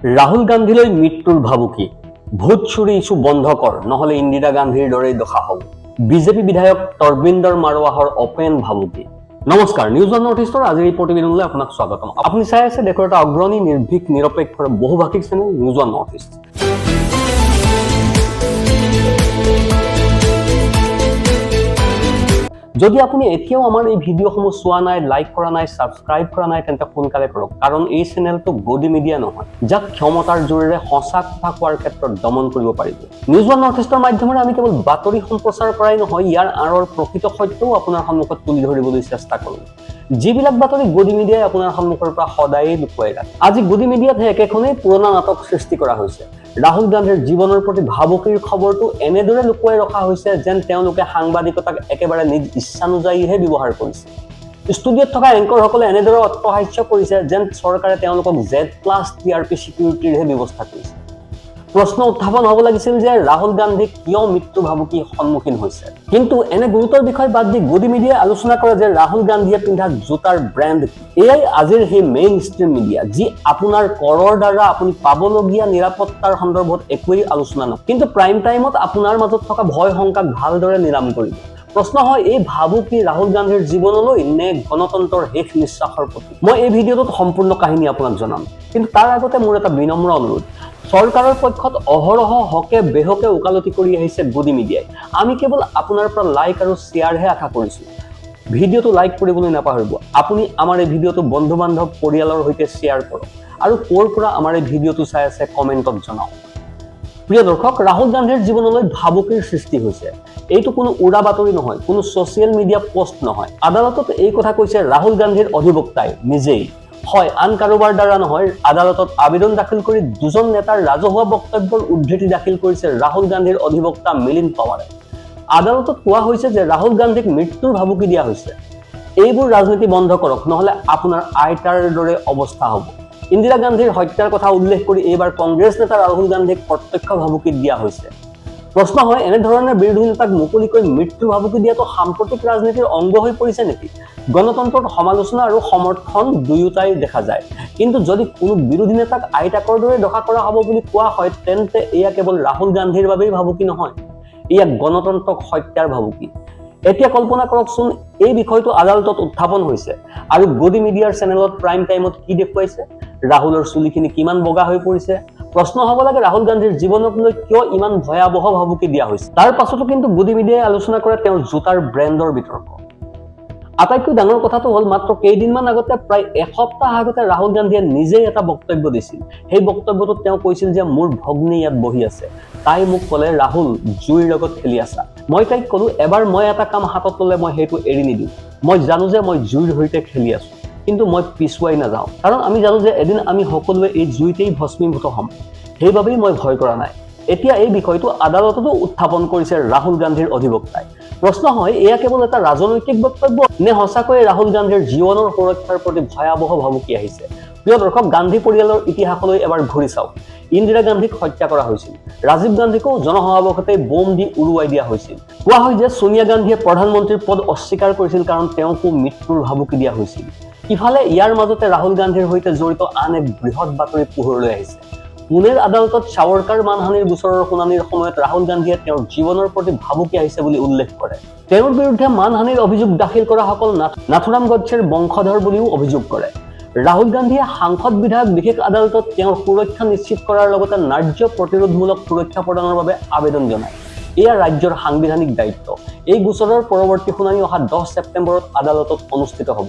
ৰাহুল গান্ধীলৈ মৃত্যুৰ ভাবুকি, ভোট চুৰি ইছ্যু বন্ধ কৰ, নহলে ইন্দিৰা গান্ধীৰ দৰেই দশা হ'ব। বিজেপি বিধায়ক তৰবিন্দৰ মাৰৱাহৰ অপেন ভাবুকি। নমস্কাৰ, নিউজ অন নৰ্থ ইষ্টৰ আজিৰ এই প্ৰতিবেদনলৈ আপোনাক স্বাগতম। আপুনি চাই আছে দেশৰ এটা অগ্ৰণী নিৰ্ভীক নিৰপেক্ষ বহুভাষিক channel news on North East. যদি আপুনি এতিয়াও আমাৰ এই ভিডিঅ'সমূহ চোৱা নাই, লাইক কৰা নাই, সাবস্ক্ৰাইব কৰা নাই, তেন্তে সোনকালে কৰক, কাৰণ এই চেনেলটো গদি মিডিয়া নহয়, যাক ক্ষমতাৰ জোৰেৰে সঁচা কথা কোৱাৰ ক্ষেত্ৰত দমন কৰিব পাৰিব। নিউজ অন নৰ্থ ইষ্টৰ মাধ্যমেৰে আমি কেৱল বাতৰি সম্প্ৰচাৰ কৰাই নহয়, ইয়াৰ আঁৰৰ প্ৰকৃত সত্যও আপোনাৰ সন্মুখত তুলি ধৰিবলৈ চেষ্টা কৰোঁ। যিবিলাক বাতৰি গদি মিডিয়াই আপোনাৰ সন্মুখৰ পৰা সদায়েই লুকুৱাই ৰাখে। আজি গদি মিডিয়াতহে একেখনেই পুৰণা নাটক সৃষ্টি কৰা হৈছে। ৰাহুল গান্ধীৰ জীৱনৰ প্ৰতি ভাবুকিৰ খবৰটো এনেদৰে লুকুৱাই ৰখা হৈছে যেন তেওঁলোকে সাংবাদিকতাক একেবাৰে নিজ ইচ্ছানুযায়ীহে ব্যৱহাৰ কৰিছে। ষ্টুডিঅ'ত থকা এংকৰসকলে এনেদৰে অট্টহাস্য কৰিছে যেন চৰকাৰে তেওঁলোকক Z+ TRP চিকিউৰিটিৰহে ব্যৱস্থা কৰিছে। প্ৰশ্ন উত্থাপন হ'ব লাগিছিল যে ৰাহুল গান্ধী কিয় মৃত্যু ভাবুকিৰ সন্মুখীন হৈছে। কিন্তু এনে গুৰুতৰ বিষয় বাদ দি গদি মিডিয়াই আলোচনা কৰে যে ৰাহুল গান্ধীয়ে পিন্ধা জোতাৰ ব্ৰেণ্ড কি। এয়াই আজিৰ সেই মেইন ষ্ট্ৰীম মিডিয়া, যি আপোনাৰ কৰৰ দ্বাৰা আপুনি পাবলগীয়া নিৰাপত্তাৰ সন্দৰ্ভত একোৱেই আলোচনা নকৰে, কিন্তু প্ৰাইম টাইমত আপোনাৰ মাজত থকা ভয় শংকাক ভালদৰে নিৰাম কৰিব। প্ৰশ্ন হয়, এই ভাবুকি ৰাহুল গান্ধীৰ জীৱনলৈ নে গণতন্ত্ৰৰ শেষ নিশ্বাসৰ প্ৰতি? মই এই ভিডিঅ'টোত সম্পূৰ্ণ কাহিনী আপোনাক জনাম, কিন্তু তাৰ আগতে মোৰ এটা বিনম্ৰ অনুৰোধ। চৰকাৰৰ পক্ষত অহৰহ হকে বেহকে ওকালতি কৰি আহিছে গদি মিডিয়াই। আমি কেৱল আপোনাৰ পৰা লাইক আৰু শ্বেয়াৰহে আশা কৰিছোঁ। ভিডিঅ'টো লাইক কৰিবলৈ নাপাহৰিব। আপুনি আমাৰ এই ভিডিঅ'টো বন্ধু বান্ধৱ পৰিয়ালৰ সৈতে শ্বেয়াৰ কৰক, আৰু ক'ৰ পৰা আমাৰ এই ভিডিঅ'টো চাই আছে কমেণ্টত জনাওক। প্ৰিয় দৰ্শক, ৰাহুল গান্ধীৰ জীৱনলৈ ভাবুকিৰ সৃষ্টি হৈছে। এইটো কোনো উৰা বাতৰি নহয়, কোনো ছচিয়েল মিডিয়া পোষ্ট নহয়। আদালতত এই কথা কৈছে ৰাহুল গান্ধীৰ অধিবক্তাই নিজেই। হয়, আন কাৰোবাৰ দ্বাৰা নহয়। আদালতত আবেদন দাখিল কৰি দুজন নেতাৰ ৰাজহুৱা বক্তব্যৰ উদ্ধৃতি দাখিল কৰিছে ৰাহুল গান্ধীৰ অধিবক্তা মিলিন্দ পাৱাৰে। আদালতত কোৱা হৈছে যে ৰাহুল গান্ধীক মৃত্যুৰ ভাবুকি দিয়া হৈছে। এইবোৰ ৰাজনীতি বন্ধ কৰক, নহলে আপোনাৰ আইতাৰ দৰে অৱস্থা হ'ব। ইন্দিৰা গান্ধীৰ হত্যাৰ কথা উল্লেখ কৰি এইবাৰ কংগ্ৰেছ নেতা ৰাহুল গান্ধীক প্ৰত্যক্ষ ভাবুকি দিয়া হৈছে। প্ৰশ্ন হয়, এনেধৰণৰ বিৰোধী নেতাক মুকলিকৈ মৃত্যুৰ ভাবুকি দিয়াটো সাম্প্ৰতিক ৰাজনীতিৰ অংগ হৈ পৰিছে নেকি? গণতন্ত্ৰত সমালোচনা আৰু সমৰ্থন দুয়োটাই দেখা যায়, কিন্তু যদি কোনো বিৰোধী নেতাক আইতাকৰ দৰে দশা কৰা হ'ব বুলি কোৱা হয়, তেন্তে এয়া কেৱল ৰাহুল গান্ধীৰ বাবেই ভাবুকি নহয়, এয়া গণতন্ত্ৰক হত্যাৰ ভাবুকি। এতিয়া কল্পনা কৰকচোন, এই বিষয়টো আদালতত উত্থাপন হৈছে আৰু গদি মিডিয়াৰ চেনেলত প্ৰাইম টাইমত কি দেখুৱাইছে? ৰাহুলৰ চুলিখিনি কিমান বগা হৈ পৰিছে। প্ৰশ্ন হ'ব লাগে, ৰাহুল গান্ধীৰ জীৱনক লৈ কিয় ইমান ভয়াৱহ ভাবুকি দিয়া হৈছে? তাৰ পাছতো কিন্তু গদি মিডিয়াই আলোচনা কৰে তেওঁৰ জোতাৰ ব্ৰেণ্ডৰ বিতৰ্ক। আটাইতকৈ ডাঙৰ কথাটো হ'ল, মাত্ৰ কেইদিনমান আগতে, প্ৰায় এসপ্তাহ আগতে ৰাহুল গান্ধীয়ে নিজেই এটা বক্তব্য দিছিল। সেই বক্তব্যটোত তেওঁ কৈছিল যে মোৰ ভগ্নী ইয়াত বহি আছে, তাই মোক ক'লে ৰাহুল জুইৰ লগত খেলি আছা। মই তাইক ক'লো, এবাৰ মই এটা কাম হাতত ল'লে মই সেইটো এৰি নিদিওঁ। মই জানো যে মই জুইৰ সৈতে খেলি আছো, কিন্তু মই পিছুৱাই নাযাওঁ, কাৰণ আমি জানো যে এদিন আমি সকলোৱে এই জুইতেই ভস্মীভূত হ'ম। সেইবাবেই মই ভয় কৰা নাই। এতিয়া এই বিষয়টো আদালততো উত্থাপন কৰিছে ৰাহুল গান্ধীৰ অধিবক্তাই। প্ৰশ্ন হয়, এয়া কেৱল এটা ৰাজনৈতিক বক্তব্য নে সঁচাকৈয়ে ৰাহুল গান্ধীৰ জীৱনৰ সুৰক্ষাৰ প্ৰতি ভয়াৱহ ভাবুকি আহিছে? প্ৰিয় দৰ্শক, গান্ধী পৰিয়ালৰ ইতিহাসলৈ এবাৰ ঘূৰি চাওক। ইন্দিৰা গান্ধীক হত্যা কৰা হৈছিল। ৰাজীৱ গান্ধীকো জনসমাৱেশতে বোম দি উৰুৱাই দিয়া হৈছিল। কোৱা হয় যে সোনিয়া গান্ধীয়ে প্ৰধানমন্ত্ৰীৰ পদ অস্বীকাৰ কৰিছিল কাৰণ তেওঁকো মৃত্যুৰ ভাবুকি দিয়া হৈছিল। ইফালে ইয়াৰ মাজতে ৰাহুল গান্ধীৰ সৈতে জড়িত আন এক বৃহৎ বাতৰি পোহৰলৈ আহিছে। পুনেৰ আদালতত সাৱৰকাৰ মানহানিৰ গোচৰৰ শুনানিৰ সময়ত ৰাহুল গান্ধীয়ে তেওঁৰ জীৱনৰ প্ৰতি ভাবুকি আহিছে বুলি উল্লেখ কৰে। তেওঁৰ বিৰুদ্ধে মানহানিৰ অভিযোগ দাখিল কৰাসকল নাথুৰাম গডছেৰ বংশধৰ বুলিও অভিযোগ কৰে। ৰাহুল গান্ধীয়ে সাংসদ বিধায়ক বিশেষ আদালতত তেওঁৰ সুৰক্ষা নিশ্চিত কৰাৰ লগতে ন্যায্য প্ৰতিৰোধমূলক সুৰক্ষা প্ৰদানৰ বাবে আবেদন জনায়। এয়া ৰাজ্যৰ সাংবিধানিক দায়িত্ব। এই গোচৰৰ পৰৱৰ্তী শুনানি অহা 10 ছেপ্টেম্বৰত আদালতত অনুষ্ঠিত হ'ব।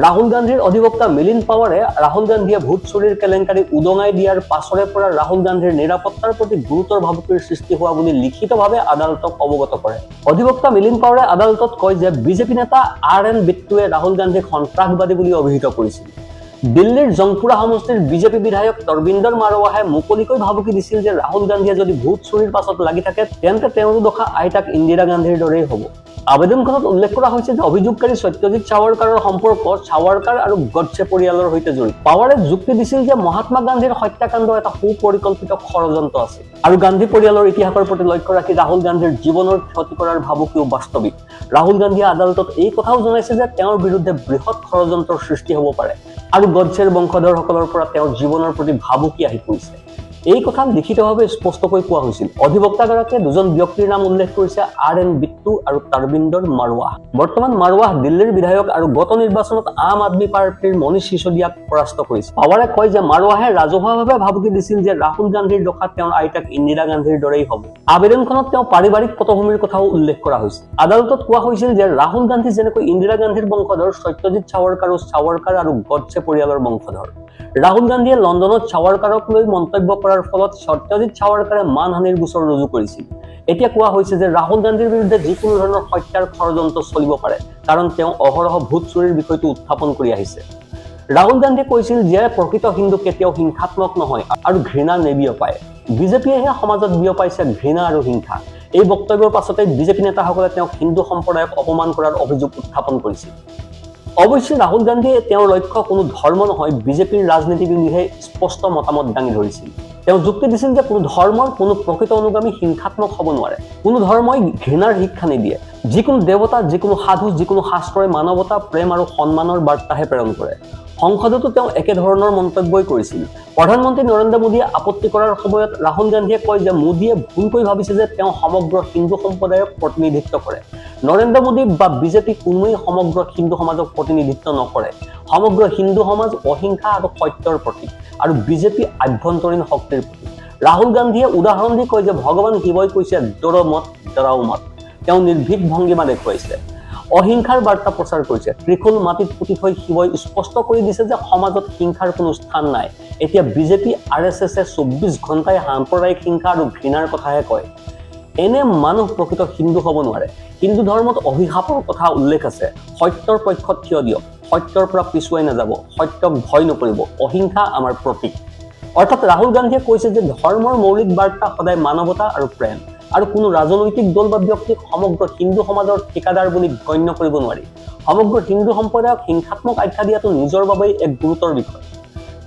ৰাহুল গান্ধীৰ অধিবক্তা মিলিন্দ পাৱাৰে ৰাহুল গান্ধীয়ে ভোট চুৰিৰ কেলেংকাৰী উদঙাই দিয়াৰ পাছৰে পৰা ৰাহুল গান্ধীৰ নিৰাপত্তাৰ প্ৰতি গুৰুতৰ ভাবুকিৰ সৃষ্টি হোৱা বুলি লিখিতভাৱে আদালতক অৱগত কৰে। অধিবক্তা মিলিন্দ পাৱাৰে আদালতত কয় যে বিজেপি নেতা RN বিট্টুৱে ৰাহুল গান্ধীক সন্ত্ৰাসবাদী বুলি অভিহিত কৰিছিল। দিল্লীৰ জংপুৰা সমষ্টিৰ বিজেপি বিধায়ক তৰবিন্দৰ মাৰৱাহে মুকলিকৈ ভাবুকি দিছিল যে ৰাহুল গান্ধীয়ে যদি ভোট চুৰিৰ পাছত লাগি থাকে, তেন্তে তেওঁৰ দশা আইতাক ইন্দিৰা গান্ধীৰ দৰেই হ'ব। আবেদনখনত উল্লেখ কৰা হৈছে যে অভিযোগকাৰী সত্যজিৎ সাৱৰকাৰৰ সম্পৰ্ক সাৱৰকাৰ আৰু গডছে পৰিয়ালৰ সৈতে জড়িত। পাৱাৰে যুক্তি দিছিল যে মহাত্মা গান্ধীৰ হত্যাকাণ্ড এটা সুপৰিকল্পিত ষড়যন্ত্ৰ আছিল আৰু গান্ধী পৰিয়ালৰ ইতিহাসৰ প্ৰতি লক্ষ্য ৰাখি ৰাহুল গান্ধীৰ জীৱনৰ ক্ষতি কৰাৰ ভাবুকিও বাস্তৱিক। ৰাহুল গান্ধীয়ে আদালতত এই কথাও জনাইছে যে তেওঁৰ বিৰুদ্ধে বৃহৎ ষড়যন্ত্ৰৰ সৃষ্টি হ'ব পাৰে আৰু গডছেৰ বংশধৰসকলৰ পৰা তেওঁৰ জীৱনৰ প্ৰতি ভাবুকি আহি পৰিছে। এই কথা লিখিতভাৱে স্পষ্টকৈ কোৱা হৈছিল। অধিবক্তাগৰাকীয়ে দুজন ব্যক্তিৰ নাম উল্লেখ কৰিছে, RN বিট্টু আৰু তাৰবিন্দৰ মাৰৱাহ। বৰ্তমান মাৰৱাহ দিল্লীৰ বিধায়ক আৰু গত নিৰ্বাচনত আম আদমি পাৰ্টিৰ মনীষ সিসোদিয়াক পৰাস্ত কৰিছে। পাৱাৰে কয় যে মাৰৱাহে ৰাজহুৱাভাৱে ভাবুকি দিছিল যে ৰাহুল গান্ধীৰ দশা তেওঁৰ আইতাক ইন্দিৰা গান্ধীৰ দৰেই হ'ব। আবেদনখনত তেওঁ পাৰিবাৰিক পটভূমিৰ কথাও উল্লেখ কৰা হৈছে। আদালতত কোৱা হৈছিল যে ৰাহুল গান্ধী যেনেকৈ ইন্দিৰা গান্ধীৰ বংশধৰ, সত্যজিৎ সাৱৰকাৰো সাৱৰকাৰ আৰু গডছে পৰিয়ালৰ বংশধৰ। ৰাহুল গান্ধীয়ে লণ্ডনত সাৱৰকাৰক লৈ মন্তব্য কৰাৰ ফলত সত্যজিৎ সাৱৰকাৰে মানহানিৰ গোচৰ ৰুজু কৰিছিল। এতিয়া কোৱা হৈছে যে ৰাহুল গান্ধীৰ বিৰুদ্ধে যিকোনো ধৰণৰ হত্যাৰ ষড়যন্ত্ৰ চলিব পাৰে, কাৰণ তেওঁ অহৰহ ভোট চুৰিৰ বিষয়টো উত্থাপন কৰি আহিছে। ৰাহুল গান্ধীয়ে কৈছিল যে প্ৰকৃত হিন্দু কেতিয়াও হিংসাত্মক নহয় আৰু ঘৃণা নেবিয়পায়। বিজেপিয়েহে সমাজত বিয়পাইছে ঘৃণা আৰু হিংসা। এই বক্তব্যৰ পাছতে বিজেপি নেতাসকলে তেওঁক হিন্দু সম্প্ৰদায়ক অপমান কৰাৰ অভিযোগ উত্থাপন কৰিছিল। অৱশ্যে ৰাহুল গান্ধীয়ে তেওঁৰ লক্ষ্য কোনো ধৰ্ম নহয়, বিজেপিৰ ৰাজনীতি বুলিহে স্পষ্ট মতামত দাঙি ধৰিছিল। তেওঁ যুক্তি দিছিল যে কোনো ধৰ্মৰ কোনো প্ৰকৃত অনুগামী হিংসাত্মক হ'ব নোৱাৰে। কোনো ধৰ্মই ঘৃণাৰ শিক্ষা নিদিয়ে। যিকোনো দেৱতা, যিকোনো সাধু, যিকোনো শাস্ত্ৰই মানৱতা, প্ৰেম আৰু সন্মানৰ বাৰ্তাহে প্ৰেৰণ কৰে। সংসদতো তেওঁ একেধৰণৰ মন্তব্যই কৰিছিল। প্ৰধানমন্ত্ৰী নৰেন্দ্ৰ মোদীয়ে আপত্তি কৰাৰ সময়ত ৰাহুল গান্ধীয়ে কয় যে মোদীয়ে ভুলকৈ ভাবিছে যে তেওঁ সমগ্ৰ হিন্দু সম্প্ৰদায়ক প্ৰতিনিধিত্ব কৰে। নৰেন্দ্ৰ মোদী বা বিজেপি কোনোৱেই সমগ্ৰ হিন্দু সমাজক প্ৰতিনিধিত্ব নকৰে। সমগ্ৰ হিন্দু সমাজ অহিংসা আৰু সত্যৰ প্ৰতীক আৰু বিজেপি আভ্যন্তৰীণ শক্তিৰ প্ৰতীক। ৰাহুল গান্ধীয়ে উদাহৰণ দি কয় যে ভগৱান শিৱই কৈছে দৰো মত ডৰাও মত। তেওঁ নিৰ্ভীক ভংগীমা দেখুৱাইছে, অহিংসাৰ বাৰ্তা প্ৰচাৰ কৰিছে। ত্ৰিশূল মাটিত পুতি থৈ শিৱই স্পষ্ট কৰি দিছে যে সমাজত হিংসাৰ কোনো স্থান নাই। এতিয়া বিজেপি RSSে 24 ঘণ্টাই সাম্প্ৰদায়িক হিংসা আৰু ঘৃণাৰ কথাহে কয়। এনে মানুহ প্ৰকৃত হিন্দু হ'ব নোৱাৰে। হিন্দু ধৰ্মত অভিশাপৰ কথা উল্লেখ আছে। সত্যৰ পক্ষত থিয় দিয়ক, সত্যৰ পৰা পিছুৱাই নাযাব, সত্যক ভয় নকৰিব, অহিংসা আমাৰ প্ৰতীক। অৰ্থাৎ ৰাহুল গান্ধীয়ে কৈছে যে ধৰ্মৰ মৌলিক বাৰ্তা সদায় মানৱতা আৰু প্ৰেম, আৰু কোনো ৰাজনৈতিক দল বা ব্যক্তিক সমগ্ৰ হিন্দু সমাজৰ ঠিকাদাৰ বুলি গণ্য কৰিব নোৱাৰি। সমগ্ৰ হিন্দু সম্প্ৰদায়ক হিংসাত্মক আখ্যা দিয়াটো নিজৰ বাবেই এক গুৰুতৰ বিষয়।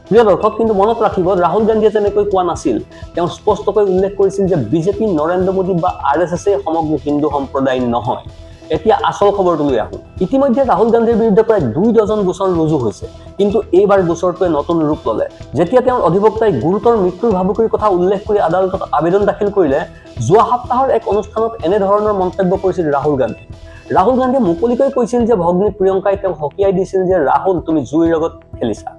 প্ৰিয় দৰ্শক, কিন্তু মনত ৰাখিব, ৰাহুল গান্ধীয়ে তেনেকৈ কোৱা নাছিল। তেওঁ স্পষ্টকৈ উল্লেখ কৰিছিল যে বিজেপি, নৰেন্দ্ৰ মোদী বা RSSে সমগ্ৰ হিন্দু সম্প্ৰদায় নহয়। এতিয়া আচল খবৰটোলৈ আহোঁ। ইতিমধ্যে ৰাহুল গান্ধীৰ বিৰুদ্ধে প্ৰায় 2 ডজন গোচৰ ৰুজু হৈছে, কিন্তু এইবাৰ গোচৰটোৱে নতুন ৰূপ ল'লে। যেতিয়া তেওঁৰ অধিবক্তাই গুৰুতৰ মৃত্যুৰ ভাবুকিৰ কথা উল্লেখ কৰি আদালতত আবেদন দাখিল কৰিলে, যোৱা সপ্তাহৰ এক অনুষ্ঠানত এনেধৰণৰ মন্তব্য কৰিছিল ৰাহুল গান্ধী। ৰাহুল গান্ধীয়ে মুকলিকৈ কৈছিল যে ভগ্নী প্ৰিয়ংকাই তেওঁক সকীয়াই দিছিল যে ৰাহুল, তুমি জুইৰ লগত খেলিছা।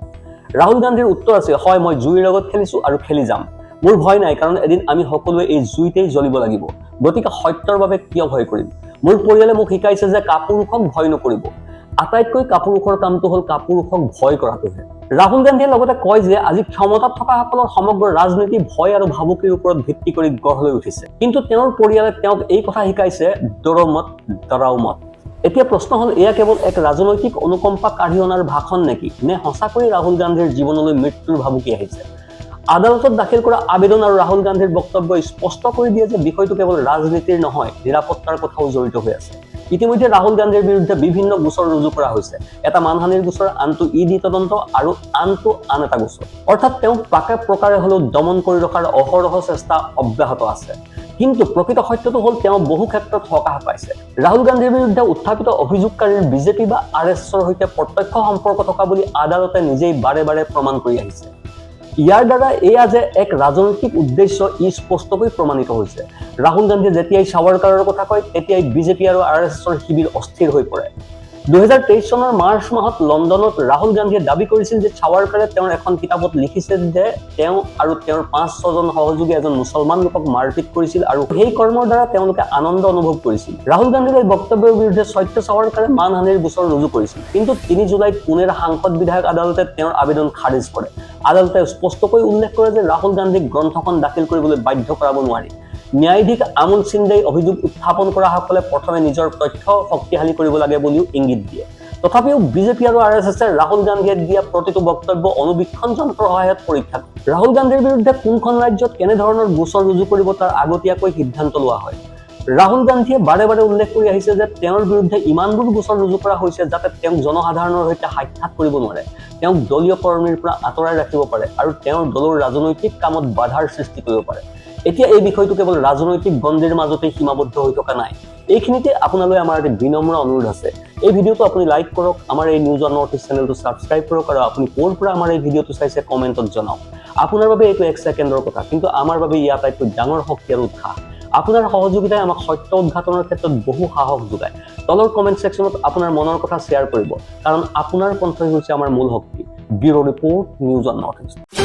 ৰাহুল গান্ধীৰ উত্তৰ আছিল, হয়, মই জুইৰ লগত খেলিছো আৰু খেলি যাম। মোৰ ভয় নাই, কাৰণ এদিন আমি সকলোৱে এই জুইতেই জ্বলিব লাগিব। গতিকে সত্যৰ বাবে কিয় ভয় কৰিম? মোৰ পৰিয়ালে মোক শিকাইছে যে কাপুৰুষক ভয় নকৰিব। আটাইতকৈ কাপুৰুষৰ কামটো হ'ল কাপুৰুষক ভয় কৰাটোহে। ৰাহুল গান্ধীয়ে লগতে কয় যে আজি ক্ষমতাত থকাসকলৰ সমগ্ৰ ৰাজনীতি ভয় আৰু ভাবুকিৰ ওপৰত ভিত্তি কৰি গঢ় লৈ উঠিছে, কিন্তু তেওঁৰ পৰিয়ালে তেওঁক এই কথা শিকাইছে, দৰো মত ডৰাও মত। এতিয়া প্ৰশ্ন হ'ল, এয়া কেৱল এক ৰাজনৈতিক অনুকম্পা কাঢ়ি অনাৰ ভাষণ নেকি, নে সঁচাকৈয়ে ৰাহুল গান্ধীৰ জীৱনলৈ মৃত্যুৰ ভাবুকি আহিছে? আদালতত দাখিল কৰা আবেদন আৰু ৰাহুল গান্ধীৰ বক্তব্য স্পষ্ট কৰি দিয়ে যে বিষয়টো কেৱল ৰাজনীতিৰ নহয়, নিৰাপত্তাৰ কথাও জড়িত হৈ আছে। ইতিমধ্যে ৰাহুল গান্ধীৰ বিৰুদ্ধে বিভিন্ন গোচৰ ৰুজু কৰা হৈছে। এটা মানহানিৰ গোচৰ, আনটো ED তদন্ত আৰু আনটো আন এটা গোচৰ। অৰ্থাৎ তেওঁক প্ৰকাৰে হ'লেও দমন কৰি ৰখাৰ অহৰহ চেষ্টা অব্যাহত আছে। কিন্তু প্ৰকৃত সত্যটো হ'ল তেওঁ বহু ক্ষেত্ৰত সকাহ পাইছে। ৰাহুল গান্ধীৰ বিৰুদ্ধে উত্থাপিত অভিযোগকাৰীৰ বিজেপি বা RSSৰ সৈতে প্ৰত্যক্ষ সম্পৰ্ক থকা বুলি আদালতে নিজেই বাৰে বাৰে প্ৰমাণ কৰি আহিছে। ইয়াৰ দ্বাৰা এয়া যে এক ৰাজনৈতিক উদ্দেশ্য, ই স্পষ্টকৈ প্ৰমাণিত হৈছে। ৰাহুল গান্ধীয়ে যেতিয়াই সাৱৰকাৰৰ কথা কয়, তেতিয়াই বিজেপি আৰু RSSৰ শিবিৰ অস্থিৰ হৈ পৰে। 2023 চনৰ মাৰ্চ মাহত লণ্ডনত ৰাহুল গান্ধীয়ে দাবী কৰিছিল যে সাৱৰকাৰে তেওঁৰ এখন কিতাপত লিখিছে যে তেওঁ আৰু তেওঁৰ 5-6 জন সহযোগী এজন মুছলমান লোকক মাৰপিট কৰিছিল আৰু সেই কৰ্মৰ দ্বাৰা তেওঁলোকে আনন্দ অনুভৱ কৰিছিল। ৰাহুল গান্ধীৰ এই বক্তব্যৰ বিৰুদ্ধে সত্য সাৱৰকাৰে মানহানিৰ গোচৰ ৰুজু কৰিছিল, কিন্তু 3 জুলাইত পুনেৰ সাংসদ বিধায়ক আদালতে তেওঁৰ আবেদন খাৰিজ কৰে। আদালতে স্পষ্টকৈ উল্লেখ কৰে যে ৰাহুল গান্ধীক গ্ৰন্থখন দাখিল কৰিবলৈ বাধ্য কৰাব নোৱাৰি। ন্যায়াধীশ আমুল সিন্দেই অভিযোগ উত্থাপন কৰাসকলে প্ৰথমে নিজৰ তথ্য শক্তিশালী কৰিব লাগে বুলিও ইংগিত দিয়ে। তথাপিও বিজেপি আৰু RSSে ৰাহুল গান্ধীয়ে দিয়া প্ৰতিটো বক্তব্য অনুবীক্ষণ যন্ত্ৰৰ সহায়ত পৰীক্ষা কৰে। ৰাহুল গান্ধীৰ বিৰুদ্ধে কোনখন ৰাজ্যত কেনেধৰণৰ গোচৰ ৰুজু কৰিব তাৰ আগতীয়াকৈ সিদ্ধান্ত লোৱা হয়। ৰাহুল গান্ধীয়ে বাৰে বাৰে উল্লেখ কৰি আহিছে যে তেওঁৰ বিৰুদ্ধে ইমানবোৰ গোচৰ ৰুজু কৰা হৈছে যাতে তেওঁক জনসাধাৰণৰ সৈতে সাক্ষাৎ কৰিব নোৱাৰে, তেওঁক দলীয় কৰ্মীৰ পৰা আঁতৰাই ৰাখিব পাৰে আৰু তেওঁৰ দলৰ ৰাজনৈতিক কামত বাধাৰ সৃষ্টি কৰিব পাৰে। এতিয়া এই বিষয়টো কেৱল ৰাজনৈতিক গণ্ডিৰ মাজতে সীমাবদ্ধ হৈ থকা নাই। এইখিনিতে আপোনালৈ আমাৰ এটা বিনম্ৰ অনুৰোধ আছে, এই ভিডিঅ'টো আপুনি লাইক কৰক, আমাৰ এই নিউজ অন নৰ্থ ইষ্ট চেনেলটো ছাবস্ক্ৰাইব কৰক আৰু আপুনি ক'ৰ পৰা আমাৰ এই ভিডিঅ'টো চাইছে কমেণ্টত জনাওক। আপোনাৰ বাবে এইটো 1 ছেকেণ্ডৰ কথা, কিন্তু আমাৰ বাবে ই আটাইতকৈ ডাঙৰ শক্তি আৰু উৎসাহ। আপোনাৰ সহযোগিতাই আমাক সত্য উদ্ঘাটনৰ ক্ষেত্ৰত বহু সাহস যোগায়। তলৰ কমেণ্ট ছেকশ্যনত আপোনাৰ মনৰ কথা শ্বেয়াৰ কৰিব, কাৰণ আপোনাৰ কণ্ঠই হৈছে আমাৰ মূল শক্তি। Bureau' report, news on North east.